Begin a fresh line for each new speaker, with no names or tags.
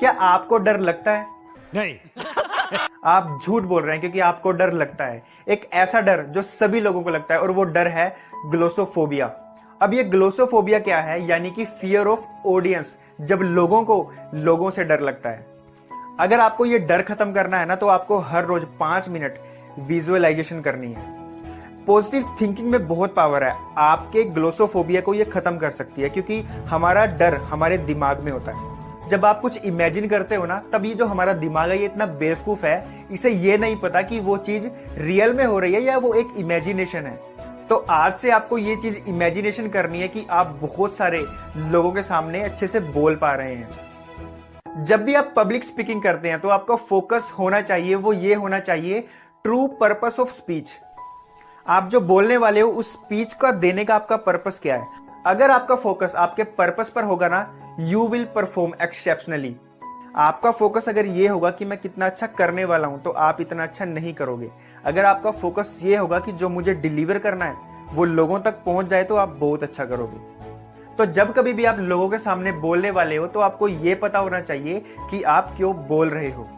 क्या आपको डर लगता है?
नहीं।
आप झूठ बोल रहे हैं क्योंकि आपको डर लगता है। एक ऐसा डर जो सभी लोगों को लगता है और वो डर है ग्लोसोफोबिया। अब ये ग्लोसोफोबिया क्या है? यानी कि फियर ऑफ ऑडियंस, जब लोगों को लोगों से डर लगता है। अगर आपको ये डर खत्म करना है ना, तो आपको हर रोज 5 मिनट विजुअलाइजेशन करनी है। पॉजिटिव थिंकिंग में बहुत पावर है, आपके ग्लोसोफोबिया को ये खत्म कर सकती है, क्योंकि हमारा डर हमारे दिमाग में होता है। जब आप कुछ इमेजिन करते हो ना, तब ये जो हमारा दिमाग है ये इतना बेवकूफ है, इसे ये नहीं पता कि वो चीज रियल में हो रही है या वो एक इमेजिनेशन है। तो आज से आपको ये चीज इमेजिनेशन करनी है कि आप बहुत सारे लोगों के सामने अच्छे से बोल पा रहे हैं। जब भी आप पब्लिक स्पीकिंग करते हैं तो आपका फोकस होना चाहिए, वो ये होना चाहिए ट्रू पर्पस ऑफ स्पीच। आप जो बोलने वाले हो उस स्पीच का देने का आपका पर्पस क्या है? अगर आपका फोकस आपके पर्पस पर होगा ना, यू विल परफॉर्म एक्सेप्शनली। आपका फोकस अगर ये होगा कि मैं कितना अच्छा करने वाला हूं, तो आप इतना अच्छा नहीं करोगे। अगर आपका फोकस ये होगा कि जो मुझे डिलीवर करना है वो लोगों तक पहुंच जाए, तो आप बहुत अच्छा करोगे। तो जब कभी भी आप लोगों के सामने बोलने वाले हो, तो आपको ये पता होना चाहिए कि आप क्यों बोल रहे हो।